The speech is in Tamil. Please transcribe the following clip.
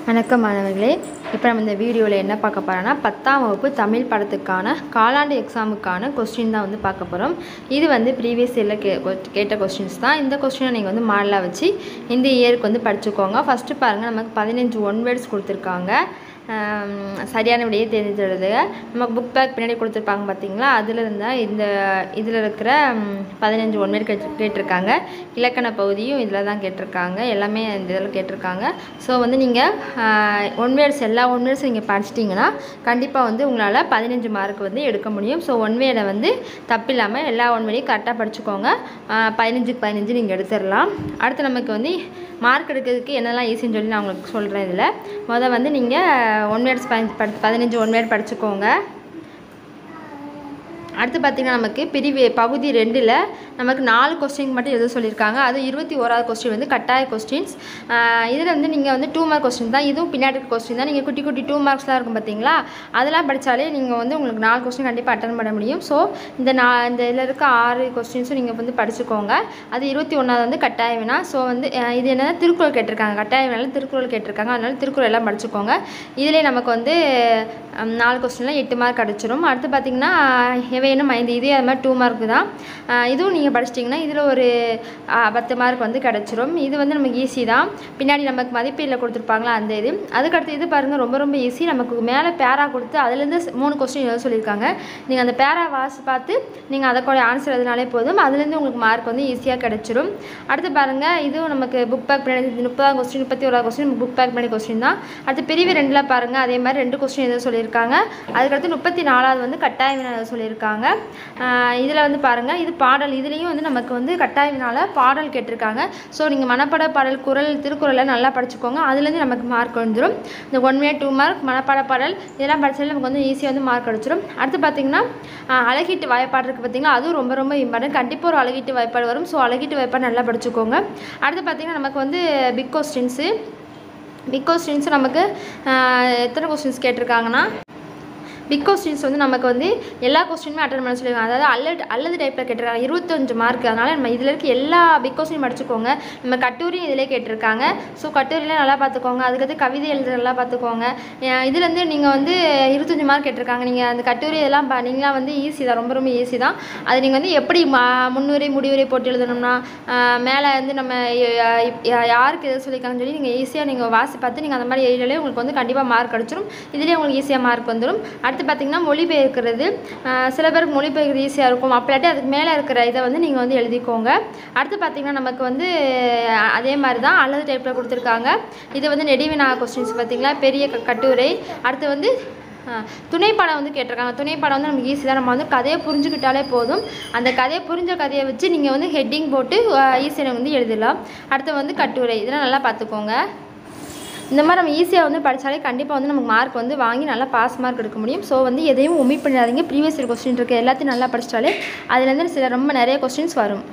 வணக்கம் மாணவர்களே. இப்போ நம்ம இந்த வீடியோவில் என்ன பார்க்க போகிறோன்னா 10ஆம் வகுப்பு தமிழ் படத்துக்கான காலாண்டு எக்ஸாமுக்கான கொஸ்டின் தான் வந்து பார்க்க போகிறோம். இது வந்து ப்ரீவியஸ் இயரில் கேட்ட கொஸ்டின்ஸ் தான். இந்த கொஸ்டினை நீங்கள் வந்து மாடலாக வச்சு இந்த இயருக்கு வந்து படிச்சுக்கோங்க. ஃபஸ்ட்டு பாருங்கள், நமக்கு 15 ஒன் வேர்ட்ஸ் கொடுத்துருக்காங்க. சரியான விடையை தேர்ந்தெடுத்து நமக்கு புக் பேக் பின்னாடி கொடுத்துருப்பாங்க பார்த்தீங்களா, அதில் இருந்தால் இதில் இருக்கிற 15 ஒன் வேர்ட் கேட்டிருக்காங்க. இலக்கண பகுதியும் இதில் தான் கேட்டிருக்காங்க. எல்லாமே இந்த இதில் கேட்டிருக்காங்க. ஸோ வந்து நீங்கள் ஒன் வேர்ட்ஸ் எல்லா ஒன் வேர்ட்ஸும் நீங்கள் படிச்சிட்டிங்கன்னா கண்டிப்பாக வந்து உங்களால் 15 மார்க் வந்து எடுக்க முடியும். ஸோ ஒன் வேர்டை வந்து தப்பில்லாமல் எல்லா ஒன் வேர்டையும் கரெக்டாக படிச்சுக்கோங்க. 15க்கு 15 நீங்கள் எடுத்துடலாம். அடுத்து நமக்கு வந்து மார்க் எடுக்கிறதுக்கு என்னெல்லாம் ஈஸின்னு சொல்லி நான் உங்களுக்கு சொல்கிறேன். இதில் முதல் வந்து நீங்கள் ஒன் வேர்ட்ஸ் 15 ஒன் வேர்ட் படிச்சுக்கோங்க. அடுத்து பார்த்திங்கன்னா நமக்கு பகுதி 2ல் நமக்கு 4 கொஸ்டின் மட்டும் எழுத சொல்லியிருக்காங்க. அது 21வது கொஸ்டின் வந்து கட்டாய கொஸ்டின்ஸ். இதில் வந்து நீங்கள் வந்து 2 மார்க் கொஸ்டின் தான். இதுவும் பின்னாடி கொஸ்டின் தான். நீங்கள் குட்டி 2 மார்க்ஸ்லாம் இருக்கும் பார்த்தீங்களா, அதெல்லாம் படித்தாலே நீங்கள் வந்து உங்களுக்கு 4 கொஸ்டின் கண்டிப்பாக அட்டன் பண்ண முடியும். ஸோ இந்த இதில் இருக்க 6 கொஸ்டின்ஸும் நீங்கள் வந்து படிச்சுக்கோங்க. அது 21வது வந்து கட்டாய வினா. ஸோ வந்து இது என்னென்னா திருக்குறள் கேட்டிருக்காங்க. கட்டாய வினாலும் திருக்குறள் கேட்டிருக்காங்க. அதனால திருக்குறள் எல்லாம் படிச்சுக்கோங்க. இதிலே நமக்கு வந்து 4 கொஸ்டினில் 8 மார்க் கிடச்சிரும். அடுத்து பார்த்திங்கன்னா வேணும் 5, இதே அது மாதிரி 2 மார்க்கு தான். இதுவும் நீங்கள் படிச்சிட்டிங்கன்னா இதில் ஒரு 10 மார்க் வந்து கிடச்சிரும். இது வந்து நமக்கு ஈஸி தான். பின்னாடி நமக்கு மதிப்பீடில் கொடுத்துருப்பாங்களா அந்த இது. அதுக்கடுத்து இது பாருங்கள், ரொம்ப ஈஸி. நமக்கு மேலே பேரா கொடுத்து அதுலேருந்து 3 கொஸ்டின் எழுத சொல்லியிருக்காங்க. நீங்கள் அந்த பேரா வாசி பார்த்து நீங்கள் அதற்கோட ஆன்சர் எதுனாலே போதும். அதுலேருந்து உங்களுக்கு மார்க் வந்து ஈஸியாக கிடச்சிரும். அடுத்து பாருங்கள், இதுவும் நமக்கு புக் பேக் பின்னாடி 30ஆம் கொஸ்டின் 31ஆவது கொஸ்டின் புக் பேக் பின்னாடி கொஸ்டின் தான். அடுத்து பிரிவு 2ல் பாருங்கள், அதே மாதிரி 2 கொஸ்டின் எழுத சொல்லியிருக்காங்க. அதுக்கடுத்து 34வது வந்து கட்டாய வினா எழுத சொல்லியிருக்காங்க. இதில் வந்து பாருங்கள், இது பாடல். இதுலேயும் வந்து நமக்கு வந்து கட்டாய வினால பாடல் கேட்டிருக்காங்க. ஸோ நீங்கள் மனப்பாட பாடல், குறள், திருக்குறளை நல்லா படிச்சுக்கோங்க. அதுலேருந்து நமக்கு மார்க் வந்துடும். இந்த 1 மார்க் 2 மார்க் மனப்பாட பாடல் இதெல்லாம் படித்தாலும் நமக்கு வந்து ஈஸியாக வந்து மார்க் கிடச்சிடும். அடுத்து பார்த்திங்கன்னா அழகீட்டு வாய்ப்பாடு இருக்குது பார்த்திங்களா, அதுவும் ரொம்ப இம்பார்ட்டன்ட். கண்டிப்பாக ஒரு அழகீட்டு வாய்ப்பாடு வரும். ஸோ அழகீட்டு வாய்ப்பாடு நல்லா படிச்சுக்கோங்க. அடுத்து பார்த்திங்கன்னா நமக்கு வந்து பிக் கொஸ்டின்ஸு நமக்கு எத்தனை கொஸ்டின்ஸ் கேட்டிருக்காங்கன்னா, பிக் கொஸ்டின்ஸ் வந்து நமக்கு வந்து எல்லா கொஸ்டினுமே அட்டன் பண்ண சொல்லியிருக்காங்க. அதாவது அல்லது டைப்பில் கேட்டிருக்காங்க. 25 மார்க். அதனால் நம்ம இதில் இருக்க எல்லா பிக் கொஸ்டின் படிச்சுக்கோங்க. நம்ம கட்டுரையும் இதிலே கேட்டிருக்காங்க. ஸோ கட்டுரையில் நல்லா பார்த்துக்கோங்க. அதுக்கடுத்து கவிதை எழுத நல்லா பார்த்துக்கோங்க. இதுலேருந்து நீங்கள் வந்து 25 மார்க் கேட்டிருக்காங்க. நீங்கள் அந்த கட்டுரை இதெல்லாம் நீங்களாம் வந்து ஈஸி தான், ரொம்ப ஈஸி தான். அது நீங்கள் வந்து எப்படி முன்னுரை முடிவுரை போட்டு எழுதணும்னா மேலே வந்து நம்ம யாருக்கு எதை சொல்லியிருக்காங்கன்னு சொல்லி நீங்கள் ஈஸியாக நீங்கள் வாசி பார்த்து நீங்கள் அந்த மாதிரி எழுதினாலே உங்களுக்கு வந்து கண்டிப்பாக மார்க் கிடச்சிரும். இதிலே உங்களுக்கு ஈஸியாக மார்க் வந்துடும். அடுத்து பார்த்திங்கன்னா மொழிபெயர்க்கிறது. சில பேருக்கு மொழிபெயர்க்கிறது ஈஸியாக இருக்கும். அப்படியாட்டி அதுக்கு மேலே இருக்கிற இதை வந்து நீங்கள் வந்து எழுதிக்கோங்க. அடுத்து பார்த்திங்கன்னா நமக்கு வந்து அதே மாதிரி தான் அல்லது டைப்பில் கொடுத்துருக்காங்க. இது வந்து நெடுவினா கொஸ்டின்ஸ் பார்த்திங்களா, பெரிய கட்டுரை. அடுத்து வந்து துணைப்பாடம் வந்து கேட்டிருக்காங்க. துணைப்பாடம் வந்து நமக்கு ஈஸி தான். நம்ம வந்து கதையை புரிஞ்சுக்கிட்டாலே போதும். அந்த கதையை வச்சு நீங்கள் வந்து ஹெட்டிங் போட்டு ஈஸியாக வந்து எழுதலாம். அடுத்து வந்து கட்டுரை. இதெல்லாம் நல்லா பார்த்துக்கோங்க. இந்த மாதிரி நம்ம ஈஸியாக வந்து படித்தாலே கண்டிப்பாக வந்து நமக்கு மார்க் வந்து வாங்கி நல்லா பாஸ் மார்க் எடுக்க முடியும். ஸோ வந்து எதையும் ஒமிட் பண்ணிடாதீங்க. ப்ரீவியஸ் இயர் கொஸ்டின் இருக்குது எல்லாத்தையும் நல்லா படித்தாலே அதுலேருந்து ரொம்ப நிறைய கொஸ்டின்ஸ் வரும்.